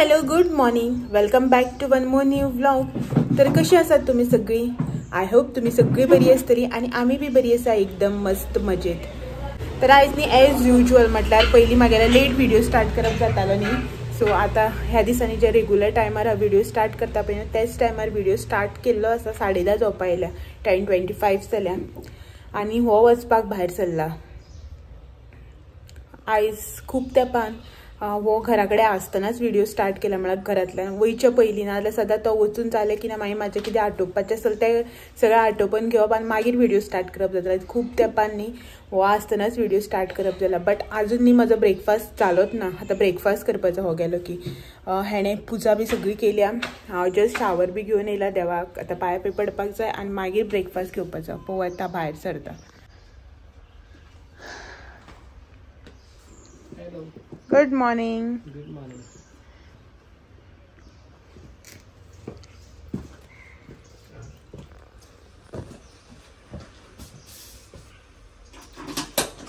Hello good morning, welcome back to one more new vlog. तर कशी आसात तुम्ही सगळी? आय होप तुम्ही सगळी बरी आसतली आणि आम्ही बी बरी आसा, एकदम मस्त मजेत. तर आयज न्ही एज युजल म्हटल्यार पयलीं म्हागेलो लेट व्हिडिओ स्टार्ट करप जातालो न्ही. सो आता ह्या दिसांनी जे रेगुलर टायमार हांव व्हिडिओ स्टार्ट करता पळय त्याच टायमार व्हिडिओ स्टार्ट केल्लो आसा. 10:30 जावपा आयल्या, 10:25 जाल्या आणि हो वचपाक भायर सरला. आयज खूब तेंपान वो घरा कडेन आसतनाच व्हिडिओ स्टार्ट केला. म्हळ्यार घरांतल्यान वयच्या पयलीं नाजाल्यार सदां तो वचून जालें की ना मागीर म्हाजें कितें आटोवपाचें आसलें तें सगळें आटोवन घेवप आनी मागीर व्हिडिओ स्टार्ट करप जाता. खूब तेंपान न्ही हो आसतनाच व्हिडिओ स्टार्ट करप जाला. बट आजून न्ही म्हजो ब्रेकफास्ट चालूच ना. आतां ब्रेकफास्ट करपाचो हो गेलो की हेणें पुजा बी सगळी केल्या. हांव जस्ट शावर बी घेवन येयला देवाक. आतां पांय बी पडपाक जाय आनी मागीर ब्रेकफास्ट घेवपाचो. पळोव आतां भायर सरता. Good morning. Good morning.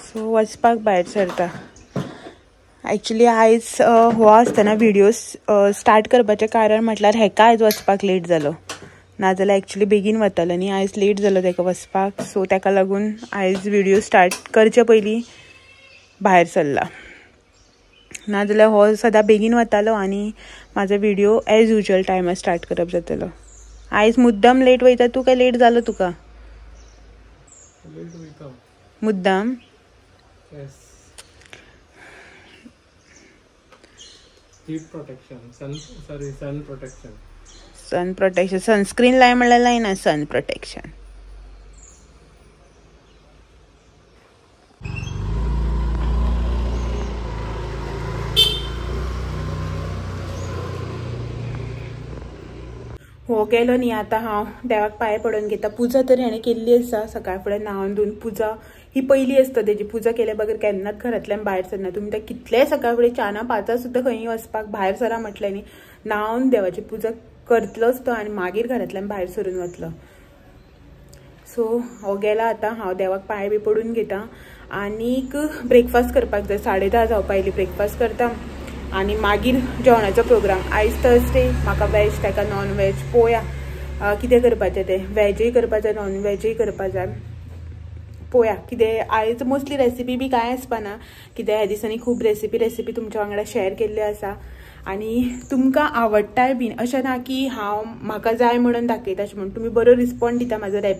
So वचपाक भायर सरता. एक्चुअली आयज हो आसतना व्हिडिओ स्टार्ट करपाचें कारण म्हटल्यार हेका आयज वचपाक लेट जालो. नाजाल्यार एक्चुअली बेगीन वतालो न्ही, आयज लेट जालो तेका वचपाक. सो तेका लागून आयज व्हिडिओ स्टार्ट करचे पयलीं भायर सरला. नाजाल्यार हो सदां बेगीन वतालो आनी म्हाजो व्हिडिओ एज युजल टायमार स्टार्ट करप जातालो. आयज मुद्दाम लेट वयता तूं काय लेट जालो तुका? लेट वयता मुद्दाम. Yes. Heat protection, sun protection. Sunscreen लाय म्हणल्यार लायना सन प्रोटेक्शन. हो गेलो न्ही. आतां हांव देवाक पांय पडोवन घेता. पुजा तर हेणें केल्ली आसा. सकाळ फुडें न्हावन धुवन पुजा ही पयली आसता तेजी. पुजा केल्या बगर केन्नाच घरांतल्यान भायर सरना. तुमी तें कितलेंय सकाळ फुडें 4-5 सुद्दां खंयी वचपाक भायर सरा म्हटलें न्ही, न्हावन देवाची पुजा करतलोच तो आनी मागीर घरांतल्यान भायर सरून वतलो. सो हो गेला. आतां हांव देवाक पांय बी पडून घेता आनीक ब्रेकफास्ट करपाक जाय. 10:30 जावपा आयली. ब्रेकफास्ट करता आनी मागीर जेवणाचो प्रोग्राम. आयज थर्सडे, म्हाका वेज तेका नॉन वेज. पळोवया कितें करपाचें तें. वेजूय करपा जाय, नॉन वेजूय करपा जाय. पळोवया कितें. आयज मोस्टली रेसिपी बी कांय आसपाना कित्याक ह्या दिसांनी खूब रेसिपी तुमच्या वांगडा शेअर केल्ल्यो आसा आनी तुमकां आवडटाय बीन. अशें ना की हांव म्हाका जाय म्हणून दाखयता अशें म्हणून. तुमी बरो रिस्पॉन्ड दिता म्हाजो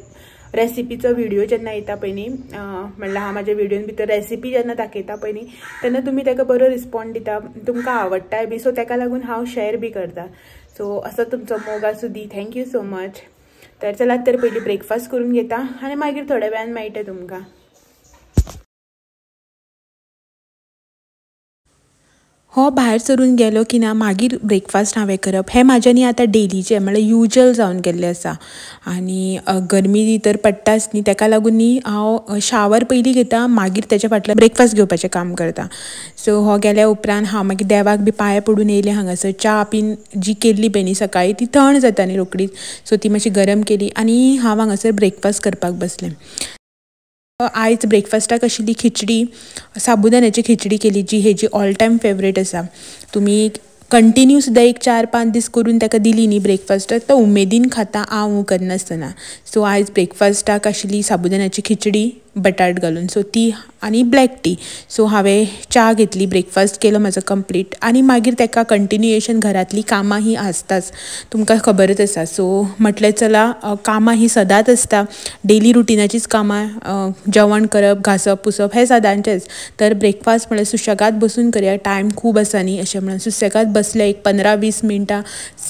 रेसिपीचो व्हिडिओ जेन्ना येता पळय न्ही, म्हणल्यार हांव म्हाज्या व्हिडिओन भितर रेसिपी जेन्ना दाखयता पळय न्ही तेन्ना तुमी तेका बरो रिस्पॉन्ड दिता, तुमकां आवडटाय बी. सो तेका लागून हांव शेअर बी करता. सो असो तुमचो मोग आसूं दी. Thank you so much. तर चलात तर पयलीं ब्रेकफास्ट करून घेता आनी मागीर थोड्या वेळान मेळटा तुमकां. हो भायर सरून गेलो की ना मागीर ब्रेकफास्ट हांवें करप. हें म्हाजें न्ही आतां डेलीचें म्हळ्यार युजल जावन गेल्लें आसा. आनी गरमी तर पडटाच न्ही, तेका लागून न्ही हांव शावर पयलीं घेता मागीर तेच्या फाटल्यान ब्रेकफास्ट घेवपाचें काम करता. सो हो गेल्या उपरांत हांव मागीर देवाक बी पांय पडून येयलें. हांगासर च्या बीन जी केल्ली पळय न्ही सकाळीं ती थंड जाता न्ही रोखडीच. सो ती मातशी गरम केली आनी हांव हांगासर ब्रेकफास्ट करपाक बसलें. आयज ब्रेकफास्टाक आशिल्ली खिचडी, साबुदाण्याची खिचडी केली जी हेजी ऑल टायम फेवरेट आसा. तुमी कंटिन्यू सुद्दां एक 4-5 दीस करून ताका दिली न्ही ब्रेकफास्टाक तो उमेदीन खाता आंव करनासतना. सो आयज ब्रेकफास्टाक आशिल्ली साबुदाण्याची खिचडी बटाट घालून, सो ती आनी ब्लॅक टी. सो हांवें च्या घेतली, ब्रेकफास्ट केलो म्हाजो कंप्लीट आनी मागीर ताका कंटिन्युएशन घरांतली कामां ही आसताच, तुमकां खबरच आसा. सो म्हटलें चला कामां ही सदांच आसता, डेली रुटिनाचीच कामां, जेवण करप, घासप, पुसप हें सदांचेंच. तर ब्रेकफास्ट म्हळ्यार सुशेगाद बसून करया, टायम खूब आसा न्ही अशें म्हणून सुशेगाद बसलें. एक 15-20 मिनटां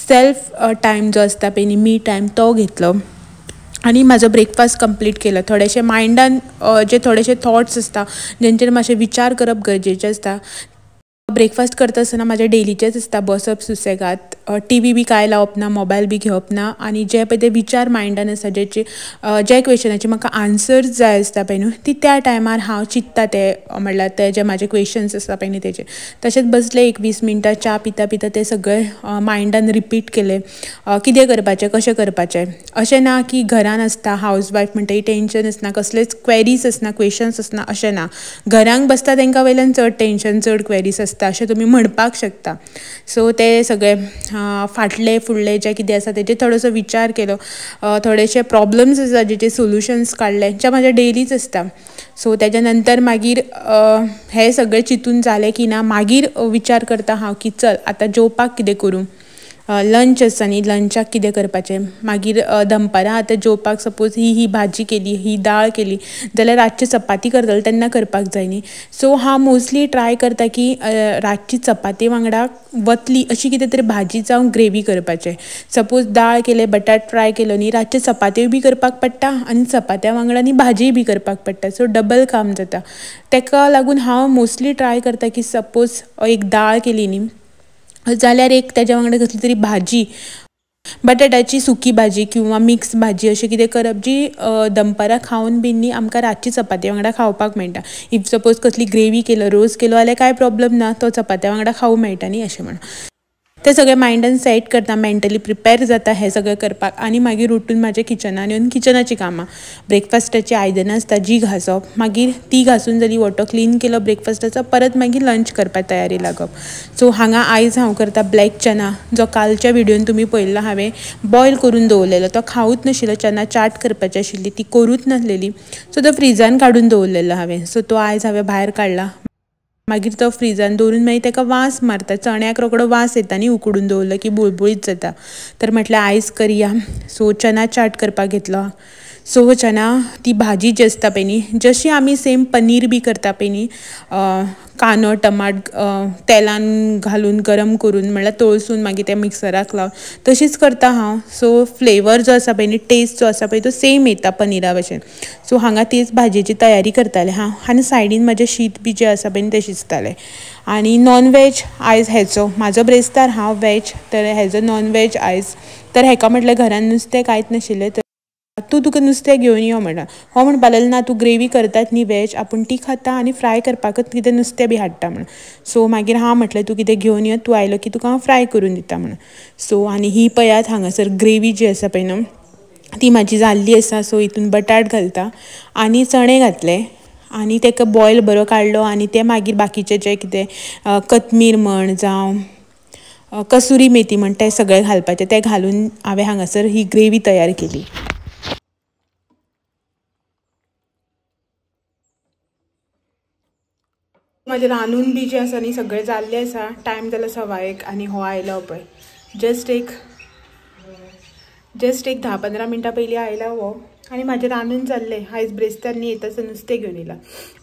सेल्फ टायम जो आसता पळय न्ही, मी टायम तो घेतलो आनी म्हाजो ब्रेकफास्ट कंप्लीट केलो. थोडेशे मायंडान जे थोडेशे थॉट्स आसता जेंचेर मातशे विचार करप गरजेचें आसता. ब्रेकफास्ट करता आसतना म्हाजें डेलीचेंच आसता बसप सुशेगाद TV बी काय लावप ना, मोबायल बी घेवप ना, आनी जे पळय ते विचार मायंडान आसा जे क्वेशनाचे म्हाका आन्सर्स जाय आसता पळय न्हू, ती त्या टायमार हांव चिंत्ता ते म्हणल्यार ते जे म्हाजे क्वेशन्स आसा पळय न्ही तेजे. तशेंच बसलें 20 मिनटां च्या पिता पिता ते सगळें मायंडान रिपीट केलें, कितें करपाचें, कशें करपाचें. अशें ना की घरान आसता हावजवायफ म्हणटकीर टेंशन आसना, कसलेच क्वेरीज आसना, क्वेशन्स आसना, अशें ना. घरांक बसता तांकां वयल्यान चड टेंशन, चड क्वेरीज आसता अशें तुमी म्हणपाक शकता. सो ते सगळे फाटले फुडले जे कितें आसा तेजेर थोडोसो विचार केलो, थोडेशे प्रॉब्लम्स आसा जेचे सोल्युशन्स काडले, जे म्हाजे डेलीच आसता. सो तेज्या नंतर मागीर हे सगळें चिंतून जालें की ना, मागीर विचार करता हांव की चल आतां जेवपाक कितें करूं. लंच आसा न्ही, लंचाक कितें करपाचें. मागीर दनपारां आतां जेवपाक सपोज ही भाजी केली, ही दाळ केली जाल्यार रातची चपाती करतले तेन्ना करपाक जाय न्ही. सो हांव मोस्टली ट्राय करता की रातची चपाती वांगडा वतली अशी कितें तरी भाजी जावं ग्रेवी करपाचें. सपोज दाळ केले, बटाट फ्राय केलो न्ही, रातचे चपात्यो बी करपाक पडटा आनी चपात्या वांगडा न्ही भाजी बी करपाक पडटा. सो डबल काम जाता. ताका लागून हांव मोस्टली ट्राय करता की सपोज एक दाळ केली न्ही जाल्यार एक तेज्या वांगडा कसली तरी भाजी, बटाटाची सुकी भाजी किंवा मिक्स भाजी अशें कितें करप जी दनपारां खावन बी न्ही आमकां रातची चपाती वांगडा खावपाक मेळटा. इफ सपोज कसली ग्रेवी केलो, रोस केलो जाल्यार कांय प्रॉब्लम ना, तो चपात्या वांगडा खावूं मेळटा न्ही अशें म्हणून. ते सगळें मायंडान सेट करता, मेंटली प्रिपेर जाता हें सगळें करपाक. आनी मागीर उठून म्हाज्या किचनान येवन किचनाची कामां, ब्रेकफास्टाची आयदनां आसता जी घासप, मागीर ती घासून जाली, वॉटर क्लीन केलो ब्रेकफास्टाचो, परत मागीर लंच करपाक तयारी लागप. सो हांगा आयज हांव करता ब्लॅक चना, जो कालच्या व्हिडिओन तुमी पळयल्लो हांवें बॉयल करून दवरलेलो. तो खावूच नाशिल्लो, चना चाट करपाची आशिल्ली, ती करूच नासलेली. सो तो फ्रिजान काडून दवरलेलो हांवें. सो तो आयज हांवें भायर काडला. मागीर तो फ्रिजान दवरून मागीर ताका वास मारता, चण्याक रोखडो वास येता न्ही उकडून दवरलो की बुळबुळीत जाता. तर म्हटल्यार आयज करया. सो चना चाट करपाक घेतलो. सो चना ती भाजी जी आसता पळय न्ही, जशी आमी सेम पनीर बी करता पळय न्ही, कांदो टमाट तेलान घालून गरम करून म्हणल्यार तळसून मागीर त्या मिक्सराक लावन तशीच करता हांव. सो फ्लेवर जो आसा पळय न्ही, टेस्ट जो आसा पळय तो सेम येता पनिरा भशेन. सो हांगा तीच भाजयेची तयारी करतालें हांव आनी सायडीन म्हाजें शीत बी जें आसा पळय न्ही तें शिजतालें. आनी नॉन वेज आयज हेचो म्हाजो ब्रेस्तार, हांव वेज, तर हेजो नॉन वेज आयज. तर हेका म्हटल्यार घरान नुस्तें कांयच नाशिल्लें, तर तुका नुस्तें घेवन यो म्हणटा. हो म्हणपा लागलो ना, तूं ग्रेवी करतात न्ही वेज, आपूण ती खाता आनी फ्राय करपाकच कितें नुस्तें बी हाडटा म्हणून. सो मागीर हांव म्हटलें तूं कितें घेवन यो, तूं आयलो की तुका हांव फ्राय करून दिता म्हणून. सो आनी ही पळयात हांगासर ग्रेवी जी आसा पळय न्हू ती म्हाजी जाल्ली आसा. सो हितून बटाट घालता आनी चणे घातले आनी ताका बॉयल बरो काडलो. आनी ते मागीर बाकीचें जें कितें कोथमीर म्हण जावं कसुरी मेथी म्हण तें सगळें घालपाचें, तें घालून हांवें हांगासर ही ग्रेवी तयार केली. म्हाजें रांदून बी जें आसा न्ही सगळें जाल्लें आसा. टायम जाला 1:15 आनी हो आयलो पळय. जस्ट एक 10-15 मिनटां पयलीं आयला हो. आनी म्हाजें रांदून जाल्लें. आयज ब्रेस्तार न्ही येता नुस्तें घेवन येयला.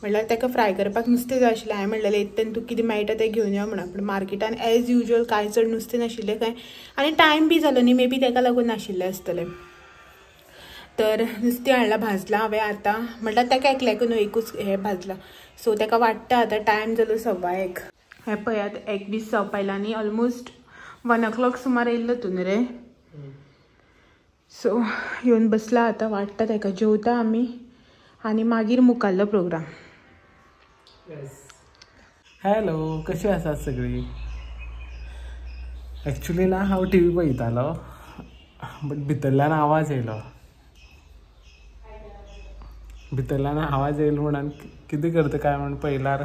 म्हणल्यार ताका फ्राय करपाक नुस्तें जाय आशिल्लें. हांवें म्हणलेलें येतान तुका कितें मेळटा तें घेवन यो म्हणून. पूण मार्केटान एज युजल कांय चड नुस्तें नाशिल्लें कांय, आनी टायम बी जालो न्ही, मे बी ताका लागून नाशिल्लें आसतलें. तर नुस्तें हाडलां, भाजलां हांवें आतां. म्हणल्यार ताका एकल्याक न्हू, एकूच हें भाजलां. सो ताका वाडटा आतां. टायम जालो 1:15. हें पळयात 1:20 जावपा आयला न्ही, ऑलमोस्ट 1 o'clock सुमार येयल्लो तूं न्ही रे. सो येवन बसला आतां, वाडटा ताका. जेवता आमी आनी मागीर मुखाल्लो प्रोग्राम. हॅलो, कशी आसात सगळीं? एक्चुली ना हांव TV पळयतालो, बट भितरल्यान आवाज येयलो. भितरल्यान आवाज येयलो म्हणून कितें करता काय म्हणून पळयल्यार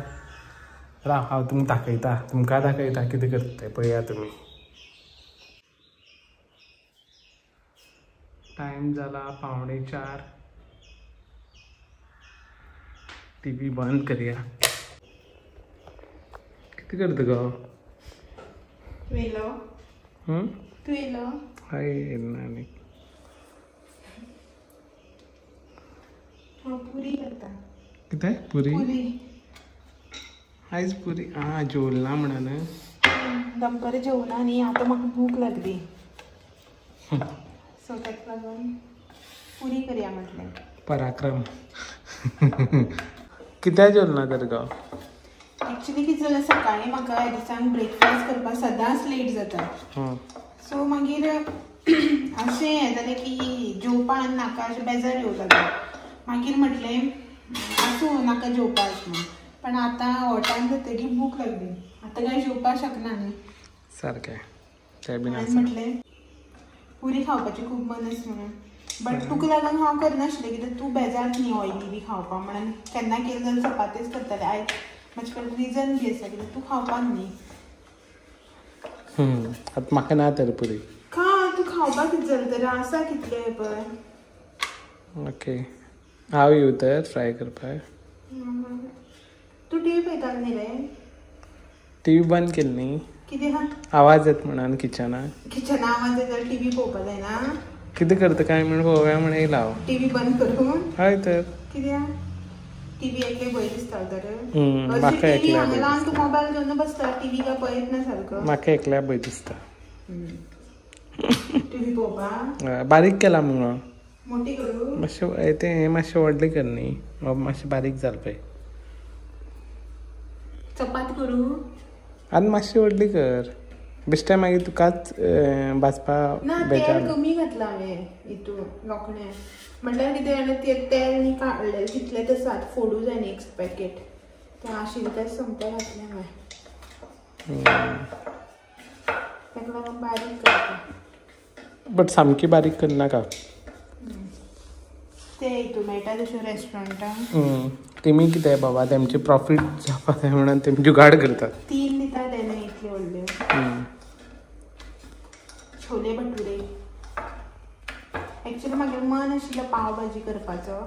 राव हांव तुमकां दाखयता कितें करता तें पळया तुमी. टायम जाला 3:45. TV बंद करया. कितें करता गो? तूं येयलो? तूं येयलो? हय येयलो आनी पुरी करता. कितें पुरी? आयज पुरी जेवला म्हणून. दनपारां जेवना न्ही, आतां म्हाका भूक लागली. सो ताका लागून पुरी करया म्हटलें. पराक्रम. कित्याक जेवना तर गो? एक्चुली कितें जालें, सकाळीं म्हाका ह्या दिसांक ब्रेकफास्ट करपाक सदांच लेट जाता. सो मागीर अशें हें जालें की जेवपाक नाका अशें बेजार येवं लागलें. मागीर म्हटलें आसूं नाका जेवपाक म्हणून. पण आतां हो टायम जातकीर भूक लागली. आतां काय जेवपाक शकना न्ही. सारकें तें बीन हांवें म्हटलें पुरी खावपाची खूब मन आसा म्हणून. बट तुका लागून हांव करनाशिल्लें कित्याक तूं बेजार न्ही ऑयली बी खावपाक म्हणून. केन्ना केलें जाल्यार चपातीच करतालें. आयज म्हाजे कडेन रिजन बी आसा कित्याक तूं खावपाक न्ही. आतां म्हाका ना तर पुरी. खा तूं खावपाक कितें जालें तर आसा कितलें पळय. ओके हांव येवं तर फ्राय करपाक. तूं टीव्ही पळयतालो न्ही रे. टीव्ही बंद केली न्ही. कितें हा आवाज येता म्हणून किचनाक. किचना आवाज येता जाल्यार टीव्ही पळोवपाक जायना. कितें करता काय म्हण पळोवया म्हण येयला हांव. टीव्ही बंद करून. हय तर कित्याक टीव्ही एकले भंय दिसता तर. म्हाका एकल्या भंय ल्हान तूं मोबायल घेवन बसता टीव्ही काय पळयत ना सारको. म्हाका एकल्या भंय दिसता टीव्ही पळोवपाक. बारीक केला मुगो. मोठी करू मातशें तें मातशें व्हडलें कर न्ही. मातशें बारीक जालें पळय. चपात करू आनी मातशी व्हडली कर. बेश्टें मागीर तुकाच भाजपाक बेजार. तेल कमी घातला हांवें हितून लोकण्या. म्हटल्यार कितें जालें तेल न्ही काडलें तितलें तसात फोडू जाय न्ही एक पॅकेट. तें आशिल्लें तें सोमतें घातलें हांवें. ताका लागून बारीक करता. बट सामकी बारीक करनाका. ते हितून मेळटा तश्यो रेस्टॉरंटाक. तेमी कितें बाबा तेमचें प्रॉफीट जावपाक जाय म्हणून तेमी जुगाड करतात. 3 दिता तेन्ना इतल्यो व्हडल्यो. छोले भटुरे. एक्चुअली म्हागे मन आशिल्लो पाव भाजी करपाचो.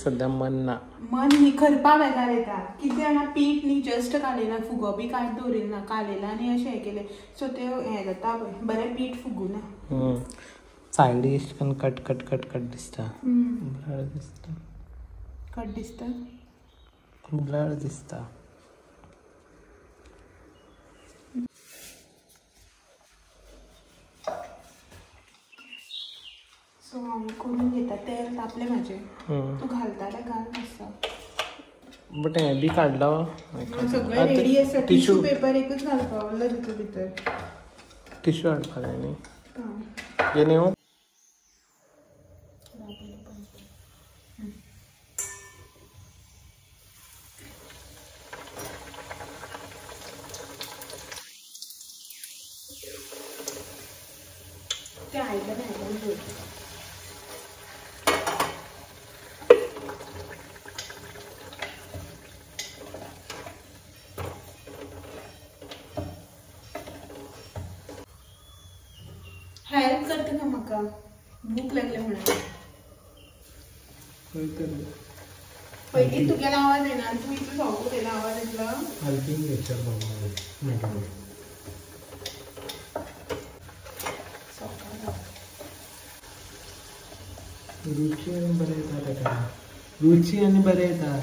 सद्या मन ना. मन ही करपा बेजार येता. कितें जाणा पीठ न्ही जस्ट काडलें ना फुगो बी कांयच दवरिल्लो ना. काडलेलो आनी अशें हें केलें सो तें हें जाता पळय बरें पीठ फुगूना. सायडी अशें करून कट कट कट कट दिसता. ब्लर दिसता. कट दिसता. ब्लर दिसता. सो हांव करून घेता. तेल तापलें म्हाजें. तूं घालता जाल्यार घाल मातसो. बट हें बी काडलो. सगळें रेडी आसा. टिश्यू पेपर एकूच घालपाक उरलो तितून भितर. टिश्यू हाडपाक जाय न्ही. घेवन येवं. ते आयदन दवर. हेल्प करता का म्हाका भूक लागली म्हणून. पयलीं तुगेलो आवाज येना तूं इतलो सांगू तेलो आवाज येतलो. हेल्पिंग नेचर बाबा. रुची आनी बरें येता ताका. रुची आनी बरें येता.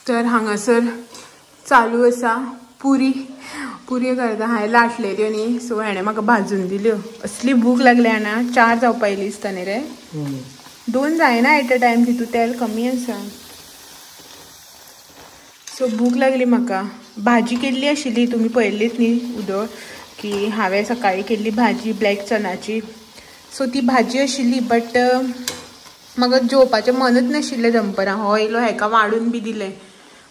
तर हांगासर चालू आसा पुरी करता. हांवें लाटलेल्यो न्ही सो हेणें म्हाका भाजून दिल्यो. असली भूक लागली ना. 4 जावपा येयली दिसता न्ही रे. 2 जायना एट अ टायम. तितून तेल कमी आसा सो भूक लागली म्हाका. भाजी केल्ली आशिल्ली तुमी पळयल्लीच न्ही उदो की हांवें सकाळीं केल्ली भाजी ब्लॅक चनाची. सो ती भाजी आशिल्ली बट म्हाका जेवपाचें मनूच नाशिल्लें दनपारां. हो येयलो हेका वाडून बी दिलें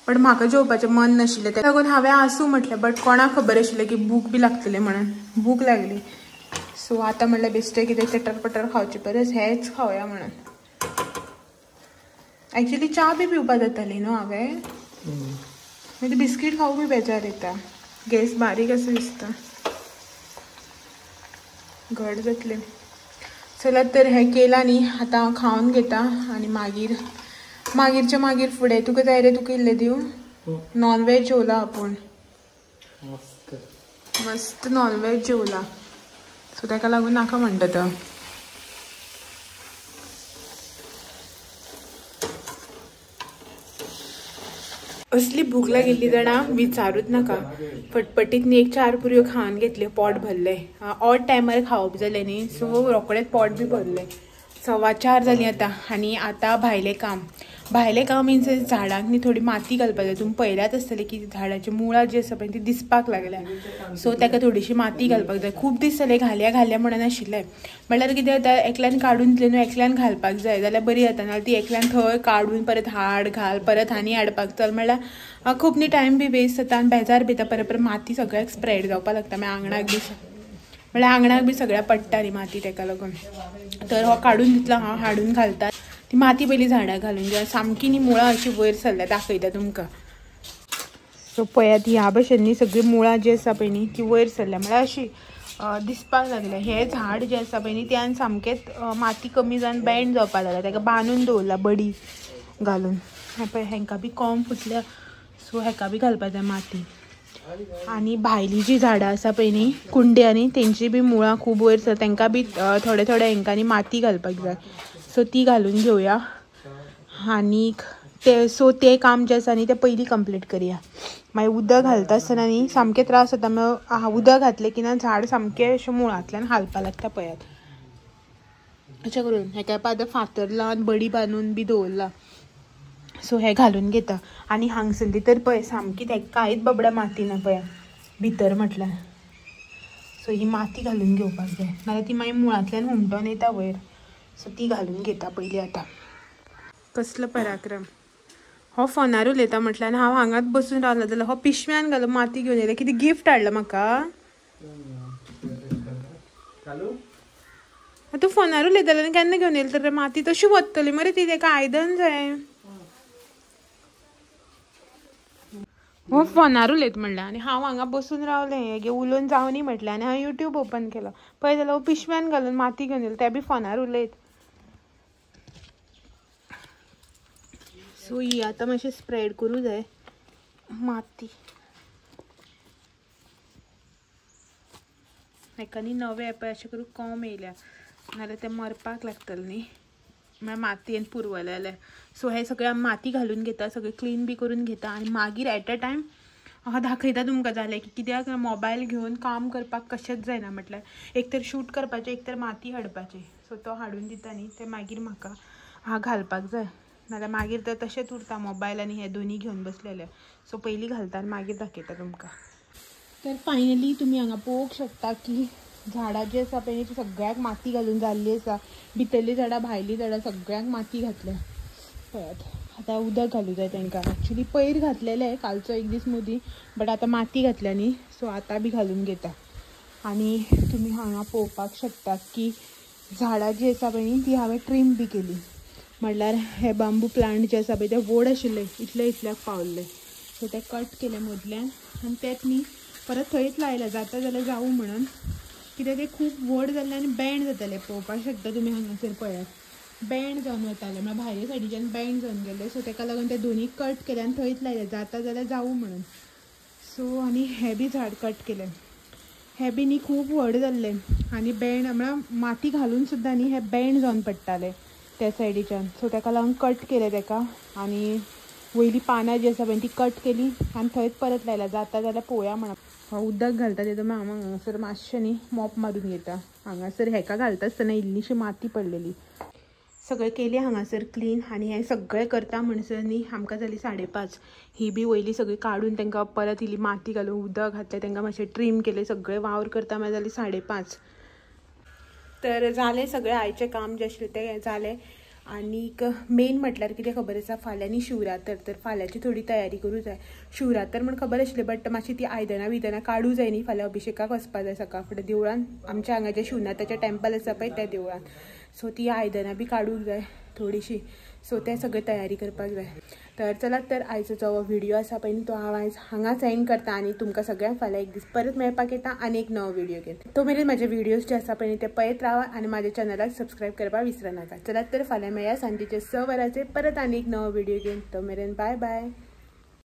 पण म्हाका जेवपाचें मन नाशिल्लें तेका लागून हांवें आसूं म्हटलें. बट कोणाक खबर आशिल्लें की भूक बी लागतली म्हणून. भूक लागली. सो आतां म्हणल्यार बेश्टें कितें चटर पटर खावचे परस हेच खावया म्हणून. एक्चुअली च्या बी पिवपाक जाताली न्हू हांवें. मागीर बिस्कीट खावूं बी बेजार येता. गॅस बारीक असो दिसता. घट जातलें. चलत तर हें केलां न्ही आतां हांव खावन घेता आनी मागीरच्या मागीर फुडें. तुका जाय रे तुका इल्लें दिवं? नॉनवेज जेवला आपूण. मस्त नॉनवेज जेवला. सो ताका लागून नाका म्हणटा तो. असली भूक लागिल्ली जाणा विचारूच नाका. फटफटीत न्ही 1-4 पुरयो खावन घेतल्यो. पोट भरलें. ऑड टायमार खावप जालें न्ही सो रोकडेंच पोट बी भरलें. 4:15 जालीं आतां आनी आतां भायलें काम मिन्स झाडांक न्ही थोडी माती घालपाक जाय. तुमी पळयल्यात आसतलें की झाडाची मुळां जी आसा पळय ती दिसपाक लागल्या. सो ताका थोडीशी माती घालपाक जाय. खूब दीस जाले घालया म्हणून आशिल्लें. म्हणल्यार कितें जाता एकल्यान काडून दिलें न्हू एकल्यान घालपाक जाय जाल्यार बरी जाता. नाल्यार ती एकल्यान थंय काडून परत हाड घाल परत आनी हाडपाक चल म्हणल्यार खूब न्ही टायम बी वेस्ट जाता आनी बेजार बी येता. परत माती सगळ्याक स्प्रेड जावपाक लागता. मागीर आंगणाक बी म्हणल्यार आंगणाक बी सगळ्या पडटा न्ही माती ताका लागून. तर हो काडून दितलो हांव हाडून घालता. ती माती पयली झाडाक घालून जेव्हा सामकी न्ही मुळां अशी वयर सरल्या दाखयता तुमकां. सो पळयात ह्या भशेन न्ही सगळी मुळां जी आसा पळय न्ही ती वयर सरल्या म्हळ्यार अशी दिसपाक लागल्या. हे झाड जें आसा पळय न्ही त्यान सामकेंच माती कमी जावन बँड जावपाक लागला. ताका बांदून दवरला बडी घालून. पळय हांकां बी कोंब फुटल्या सो हाका बी घालपाक जाय माती. आनी भायलीं जी झाडां आसा पळय न्ही कुंड्यांनी तेंची बी मुळां खूब वयर सर. तांकां बी थोडे हांकांनी माती घालपाक जाय. सो ती घालून घेवया. आनीक तें काम जें आसा न्ही तें पयलीं कंप्लीट करया. मागीर उदक घालता आसतना न्ही सामके त्रास जाता. मागीर उदक घातलें की ना झाड सामकें अशें मुळांतल्यान हालपाक लागता पळयात. अशें करून हेका आतां फातर लावन बडी बांदून बी दवरला. सो हें घालून घेता. आनी हांगसरली तर पळय सामकी ताका कांयच बबडा माती ना पळय भितर म्हटल्यार. सो ही माती घालून घेवपाक जाय नाल्यार ती मागीर मुळांतल्यान हुमटोन येता वयर. सो ती घालून घेता पयलीं आतां. कसलो पराक्रम. हो फोनार उलयता म्हटल्यार हांव हांगाच बसून रावला जाल्यार हो पिशव्यान घालून माती घेवन येयला. कितें गिफ्ट हाडला म्हाका? तूं फोनार उलयता जाल्यार केन्ना घेवन येयला तर माती तशी वतली मरे ती. ताका आयदन जाय. हो फोनार उलयत म्हणलें आनी हांव हांगा बसून रावलें. हेगे उलोवन जावनी म्हटलें आनी हांवें यूट्यूब ओपन केलो. पळय जाल्यार हो पिशव्यान घालून माती घेवन येयला तें बी फोनार उलयत. सो ही आतां मातशें स्प्रेड करूं जाय माती. हाका न्ही नवे पळय अशें करून कोंब येयल्या नाल्यार तें मरपाक लागतलें न्ही मागीर मातयेन पुरवलें जाल्यार. सो हें सगळें माती घालून घेता. सगळें क्लीन बी करून घेता आनी मागीर एट अ टायम हांव दाखयता तुमकां जालें की कित्याक मोबायल घेवन काम करपाक कशेंच जायना. म्हटल्यार एक तर शूट करपाचें एक तर माती हाडपाचें. सो तो हाडून दिता न्ही तें मागीर म्हाका घालपाक जाय नाल्यार मागीर तर तशेंच उरता मोबायल आनी हे दोनी घेवन बसलेले. सो पयलीं घालता आनी मागीर दाखयता तुमकां. तर फायनली तुमी हांगा पळोवंक शकता की झाडां जी आसा पळय ती सगळ्याक माती घालून जाल्ली आसा. भितरलीं झाडां भायलीं झाडां सगळ्यांक माती घातल्या. पळयात आतां उदक घालूं जाय तांकां. एक्चुली पयर घातलेलें कालचो एक दीस मदीं बट आतां माती घातल्या न्ही सो आतां बी घालून घेता. आनी तुमी हांगा पळोवपाक शकता की झाडां जी आसा पळय न्ही ती हांवें ट्रीम बी केली. म्हणल्यार हे बांबू प्लांट जे आसा पळय ते व्हड आशिल्ले इतल्याक पावल्ले. सो ते कट केले मदल्यान आनी तेच न्ही परत थंयच लायला जाता जाल्यार जावं म्हणून. कित्याक ते खूब व्हड जाल्ले आनी बँड जाताले. पळोवपाक शकता तुमी हांगासर पळयात बँड जावन वताले म्हळ्यार भायले सायडीच्यान बँड जावन गेले. सो ताका लागून ते दोनी कट केले आनी थंयच लायले जाता जाल्यार जावं म्हणून. सो आनी हे बी झाड कट केले. हे बी न्ही खूब व्हड जाल्ले आनी बँड म्हळ्यार माती घालून सुद्दां न्ही हे बँड जावन पडटाले त्या सायडीच्यान. सो ताका लागून कट केले ताका आनी वयली पानां जी आसा पळय ती कट केली आनी थंयच परत लायला जाता जाल्यार पळोवया म्हणून. उदक घालता तेन्ना हांगासर मातशें न्ही मॉप मारून घेता. हांगासर हेका घालता आसतना इल्लीशी माती पडलेली. सगळें केलें हांगासर क्लीन आनी हें सगळें करता म्हणसर न्ही आमकां जाली 5:30. ही बी वयली सगळी काडून तांकां परत इल्ली माती घालून उदक घातलें तांकां मातशें ट्रीम केलें सगळें वावर करता मागीर जाली 5:30. तर जालें सगळें आयचें काम जें आशिल्लें तें जालें आनीक मेन म्हटल्यार कितें खबर आसा, फाल्यां शिवरात्र, तर फाल्यांची थोडी तयारी करूं जाय. शिवरात्र म्हण खबर आशिल्लें, बट मातशी ती आयदनां काडूं जाय न्ही, फाल्यां अभिशेकाक वचपा जाय सकाळ फुडें देवळान. आमच्या हांगा जें शिवनाथाचें टेम्पल आसा पळय त्या देवळान, सो ती आयदनां बी काडूंक जाय थोडीशी. सो ते सगळे तयारी करपाक जाय. तर चलात, तर आयचो जो व्हिडिओ आसा पळय न्ही तो हांव आयज हांगाच एंड करता आनी तुमकां सगळ्यांक फाल्यां एक दीस परत मेळपाक येता आनी एक नवो व्हिडिओ घेवन. तो मेरेन म्हाजे व्हिडिओज जे आसा पळय न्ही ते पळयत रावा आनी म्हाज्या चॅनलाक सबस्क्रायब करपाक विसरनाका. चलात, तर फाल्यां मेळया सांजेचे 6 वरांचेर परत आनी एक नवो व्हिडिओ घेवन. तो मेरेन बाय बाय.